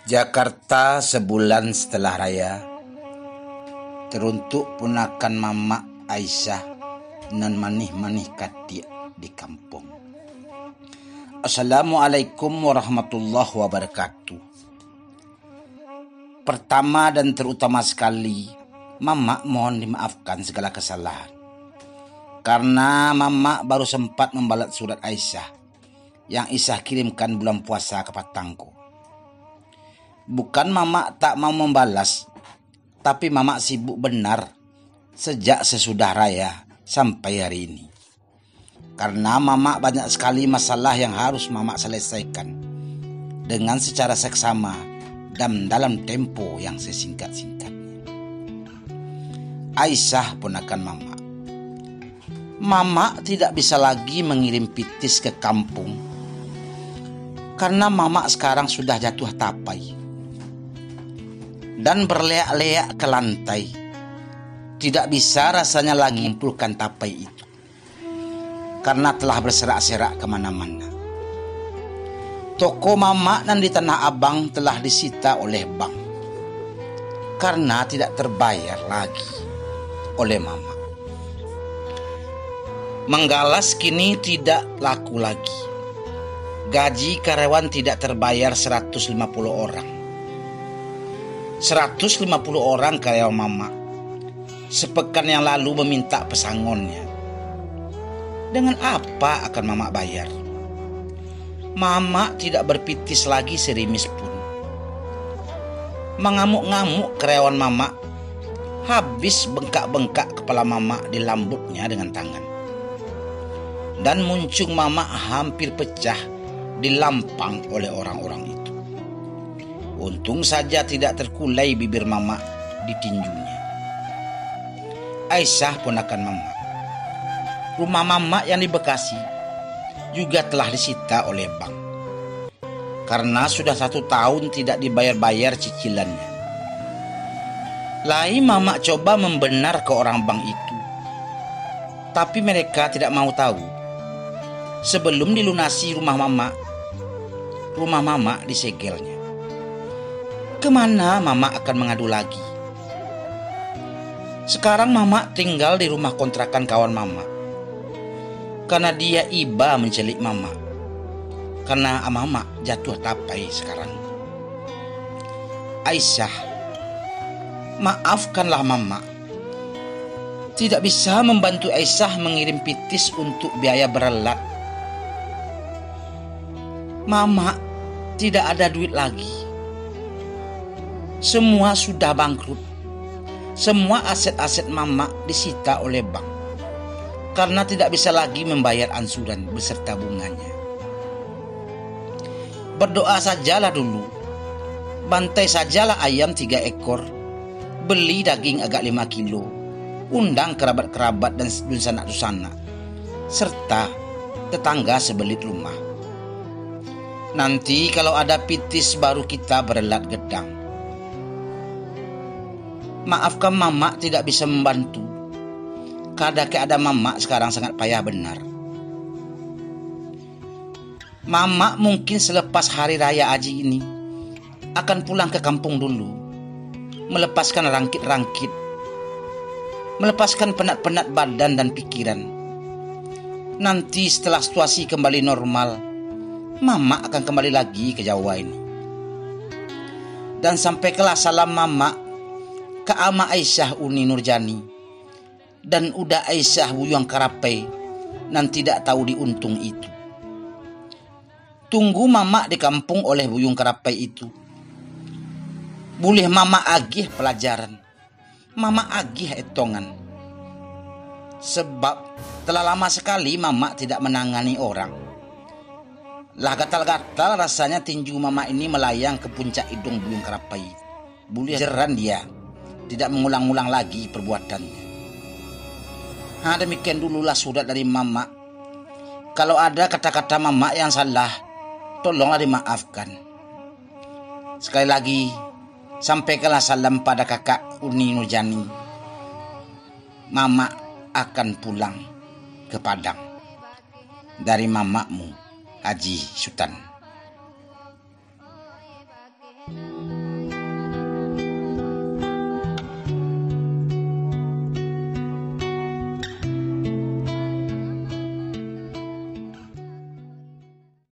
Jakarta sebulan setelah raya, teruntuk punakan Mama Aisyah nan manih-manih katik di kampung. Assalamualaikum warahmatullahi wabarakatuh. Pertama dan terutama sekali, Mama mohon dimaafkan segala kesalahan. Karena Mama baru sempat membalas surat Aisyah yang Aisyah kirimkan bulan puasa ke Patangko. Bukan Mama tak mau membalas, tapi Mama sibuk benar sejak sesudah raya sampai hari ini. Karena Mama banyak sekali masalah yang harus Mama selesaikan dengan secara seksama dan dalam tempo yang sesingkat-singkatnya. Aisyah ponakan Mama. Mama tidak bisa lagi mengirim pitis ke kampung karena Mama sekarang sudah jatuh tapai dan berleak-leak ke lantai. Tidak bisa rasanya lagi mengumpulkan tapai itu karena telah berserak-serak kemana-mana. Toko Mama dan di Tanah Abang telah disita oleh bank karena tidak terbayar lagi oleh Mama. Menggalas kini tidak laku lagi. Gaji karyawan tidak terbayar 150 orang. 150 orang karyawan Mama sepekan yang lalu meminta pesangonnya. Dengan apa akan Mama bayar? Mama tidak berpitis lagi serimis pun. Mengamuk-ngamuk karyawan Mama, habis bengkak-bengkak kepala Mama dilambutnya dengan tangan. Dan muncung Mama hampir pecah dilampang oleh orang-orang itu. Untung saja tidak terkulai bibir Mama ditinjunya. Aisyah ponakan Mama. Rumah Mama yang di Bekasi juga telah disita oleh bank karena sudah 1 tahun tidak dibayar-bayar cicilannya. Lai Mama coba membenar ke orang bank itu, tapi mereka tidak mau tahu. Sebelum dilunasi rumah Mama disegelnya. Kemana Mama akan mengadu lagi? Sekarang Mama tinggal di rumah kontrakan kawan Mama karena dia iba mencelik Mama karena Mama jatuh tapai sekarang. Aisyah, maafkanlah Mama. Tidak bisa membantu Aisyah mengirim pitis untuk biaya berelat. Mama tidak ada duit lagi. Semua sudah bangkrut. Semua aset-aset Mama disita oleh bank karena tidak bisa lagi membayar ansuran beserta bunganya. Berdoa sajalah dulu. Bantai sajalah ayam 3 ekor. Beli daging agak 5 kilo. Undang kerabat-kerabat dan sanak-sanak serta tetangga sebelit rumah. Nanti kalau ada pitis baru kita berelat gedang. Maafkan Mama tidak bisa membantu. Keadaan Mama sekarang sangat payah benar. Mama mungkin selepas hari raya haji ini akan pulang ke kampung dulu, melepaskan rangkit-rangkit, melepaskan penat-penat badan dan pikiran. Nanti setelah situasi kembali normal, Mama akan kembali lagi ke Jawa ini. Dan sampaikanlah salam Mama ke Ama Aisyah Uni Nurjani dan Uda Aisyah Buyung Karapai nan tidak tahu diuntung itu. Tunggu Mama di kampung oleh Buyung Karapai itu. Boleh Mama agih pelajaran, Mama agih etongan. Sebab telah lama sekali Mama tidak menangani orang. Lah gatal-gatal rasanya tinju Mama ini melayang ke puncak hidung Buyung Karapai. Boleh jeran dia tidak mengulang-ulang lagi perbuatannya. Demikian dululah surat dari Mama. Kalau ada kata-kata Mama yang salah, tolonglah dimaafkan. Sekali lagi, sampaikanlah salam pada kakak Uni Nurjani. Mama akan pulang ke Padang dari mamamu Haji Sultan.